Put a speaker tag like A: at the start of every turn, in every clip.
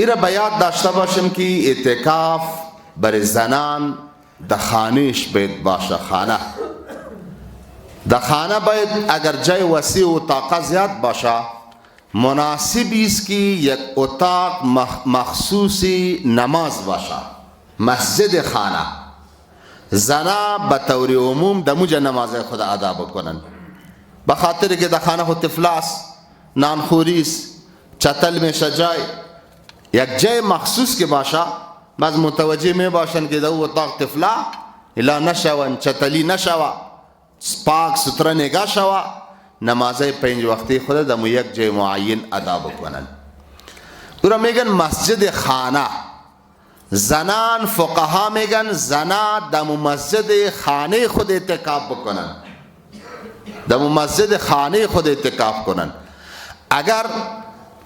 A: ایره باید داشته باشیم که اعتکاف برای زنان در خانهش باید باشه. خانه در خانه باید اگر جای وسیع و اتاق زیاد باشه، مناسب است که یک اتاق مخصوصی نماز باشه. مسجد خانه زنا به طور عموم در موجه نماز خود ادا بکنن، به خاطر که در خانه خود طفلاست، نانخوریست، چتل میشه جای. یک جای مخصوص که باشه، بعض متوجه می باشن که در اتاق طفلا الا نشون، چتلی نشوه، پاک ستره نگاه شوه، نمازهای 5 وقتی خود در یک جای معین ادا بکنن. او را میگن مسجد خانه. زنان فقها میگن زنا در مسجد خانه خود اعتکاف بکنن، در مسجد خانه خود اعتکاف کنن. اگر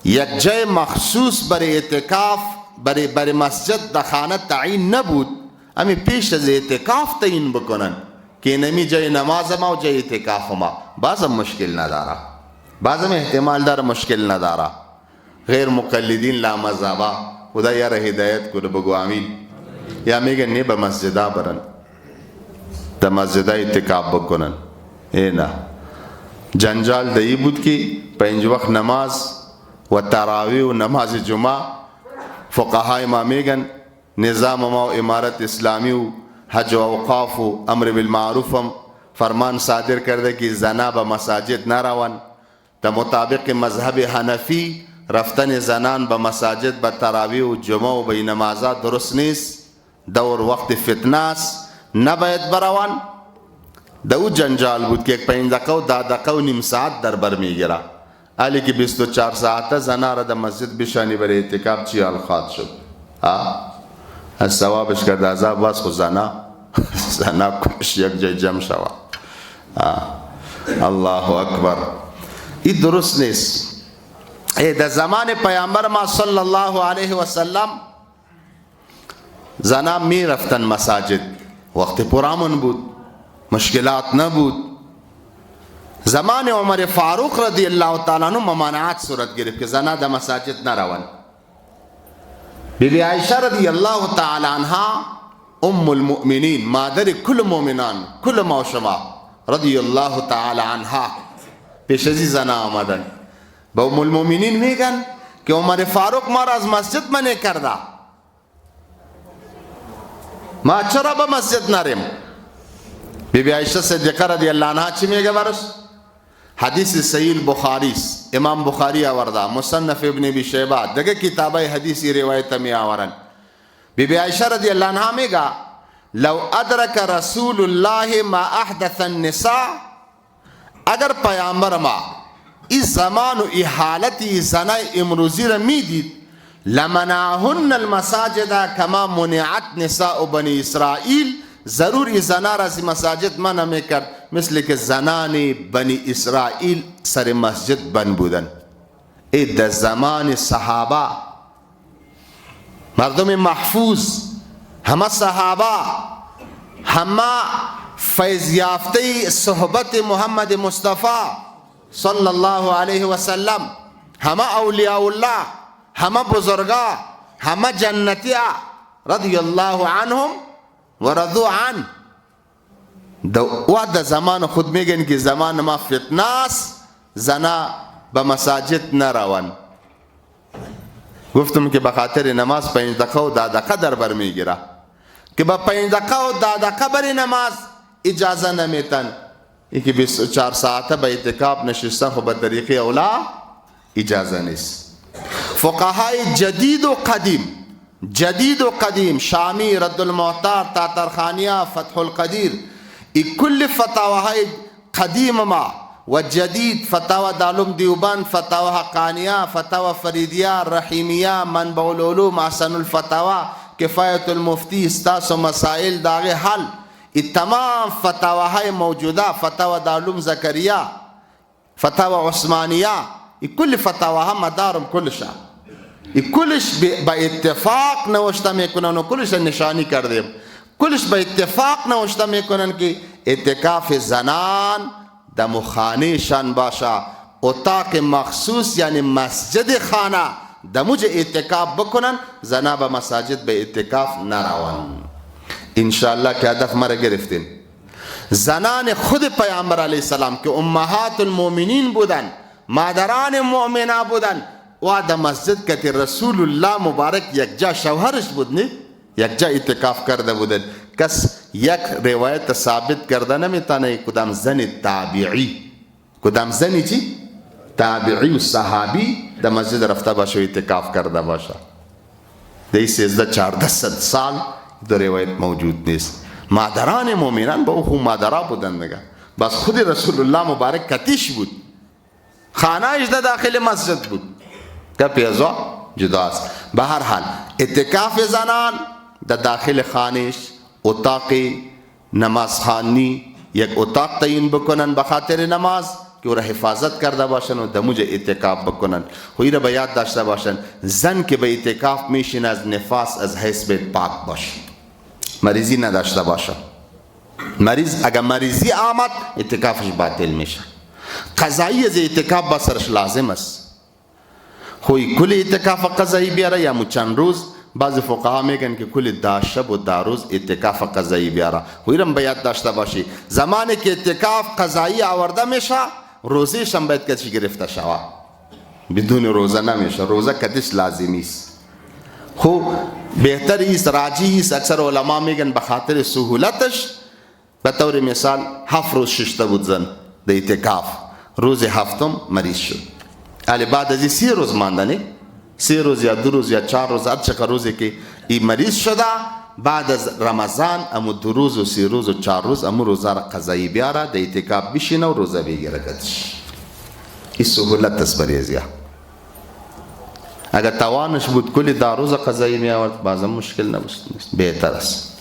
A: یک جای مخصوص برای اعتکاف برای مسجد در خانه تعیین نبود، امی پیش از اعتکاف تعیین بکنن که نمی جای نماز ما و جای اعتکاف ما. بعضم مشکل نداره، بعضم احتمال داره مشکل نداره. غیر مقلدین لا مذهبا خدا یاره هدایت کنه، بگو آمین. یا میگن نه به مسجدا برن، در مسجدا اعتکاف بکنن. نه، جنجال دایی بود که 5 وقت نماز و تراویح و نماز جمعه فقهای ما میگن نظام ما و امارت اسلامی و حج و اوقاف و امر بالمعروف هم فرمان صادر کرده که زنا به مساجد نروند. در مطابق مذهب حنفی رفتن زنان به مساجد به تراویح و جمعه و به نمازات درست نیست، دور وقت فتنه است، نباید بروند. در او جنجال بود که 5 دقیقه و 10 دقیقه و نیم ساعت در بر میگیره، حالی که 24 ساعته زنا را در مسجد بشانی برای اعتکاف چی حال خواهد شد؟ از ثوابش کرد عذاب باز خود زنا کش یک جای جمع شود. الله اکبر. این درست نیست. در زمان پیامبر ما صلی الله علیه و سلم زنا می رفتن مساجد، وقت پرامن بود، مشکلات نبود. زمان عمر فاروق رضی الله تعالی عنہ ممانعات صورت گرفت که زنا در مساجد نروند. بیبی عایشه رضی الله تعالی عنها ام المؤمنین، مادر کل مؤمنان، کل ما و شما رضی الله تعالی عنها، پیش از زنا آمدن. با ام المؤمنین میگن که عمر فاروق ما را از مسجد منع کرده، ما چرا به مسجد نریم؟ بیبی عایشه صدیقه رضی الله عنها چی میگه برش؟ حدیث صحیح بخاری است، امام بخاری آورده، مصنف ابن ابی شیبه دیگه کتابای حدیثی روایت می آورن. بیبی عایشه رضی الله عنها میگه لو ادرک رسول الله ما احدث النساء، اگر پیامبر ما این زمان و این حالتی زنای امروزی را میدید، لمنعهن المساجد کما منعت نساء بنی اسرائیل، ضرور این زنا را از مساجد منع میکرد مثل که زنان بنی اسرائیل سر مسجد بند بودن. ای در زمان صحابه مردم محفوظ، همه صحابه، همه فیض یافته صحبت محمد مصطفی صلی الله علیه و سلم، همه اولیاء الله، همه بزرگا، همه جنتی رضی الله عنهم و رضوا عنه. در زمان خود میگن که زمان ما فتناست، زنا به مساجد نروند. گفتم که به خاطر نماز 5 دقیقه و 10 دقیقه در بر میگیره، که با 5 دقیقه و 10 دقیقه برای نماز اجازه نمیتن. یکی 24 ساعته به اعتکاف نشستن خب به طریقه اولا اجازه نیست. فقهای جدید و قدیم شامی، رد المعتار، تاترخانیه، فتح القدیر، این کل فتاوهای قدیم ما و جدید، فتاوى دارالعلوم دیوبند، فتاوى حقانیه، فتاوى فریدیه، رحیمیه، منبع العلوم، احسن الفتاوى، کفایت المفتی، استاس و مسائل داغه حل، این تمام فتاوهای موجوده، فتاوى دارالعلوم زکریه، فتاوى عثمانیه، این کل فتاوها مدارم کلشا، این کلش به اتفاق نوشته میکنن و کلش نشانی کردیم. کلش به اتفاق نوشته میکنن که اعتکاف زنان در خانهشان باشه، اتاق مخصوص یعنی مسجد خانه دموج اعتکاف بکنن، زنا به مساجد به اعتکاف نرون. انشاءالله که هدف مرا گرفتین. زنان خود پیامبر علیه السلام که امهات المؤمنین بودن، مادران مؤمنه بودن و در مسجد که رسول الله مبارک یک جا شوهرش بود نه، یک جا اعتکاف کرده بودن. کس یک روایت ثابت کرده نمیتونه کدام زن تابعی، کدام زنی چی؟ تابعی و صحابی در مسجد رفته باشه و اعتکاف کرده باشه. در 1300-1400 سال در روایت موجود نیست. مادران مؤمنان با او مادرها بودن دیگه، بس خود رسول الله مبارک کتیش بود، خانهش در داخل مسجد بود که پیزا جداست. به هر حال اعتکاف زنان در داخل خانهش، اتاق نماز خانی، یک اتاق تعیین بکنن به خاطر نماز که او را حفاظت کرده باشن و دموج اعتکاف بکنن. خوی را به یاد داشته باشن زن که به اعتکاف میشین از نفاس از حیث بیت پاک باش، مریضی نداشته باشه. مریض اگر مریضی آمد اعتکافش باطل میشه. قضایی از اعتکاف با سرش لازم است. خوی کل اعتکاف قضایی بیاره یا چند روز، بعضی فقها میگن که کل 10 شب و 10 روز اعتکاف قضایی بیاره. خوی را باید داشته باشی زمانی که اعتکاف قضایی آورده میشه روزیش هم باید کسی گرفته شود، بدون روزه نمیشه، روزه کتیش لازمی است. خوب بهتر است، راجی است. اکثر علما میگن به خاطر سهولتش، به طور مثال 7 روز ششته بود زن در اعتکاف، روز هفتم مریض شد، علی بعد از 3 روز ماندنی، 3 روز یا 2 روز یا 4 روز هر چقدر روزی که این مریض شده، بعد از رمضان امو 2 روز و 3 روز و 4 روز امو روزه را قضایی بیاره، در اعتکاف بشینه و روزه بگیره کتش. این سهولت است برای ازیا. اگر توانش بود کلی 10 روز قضایی می آورد بازم مشکل نبود، بهتر است.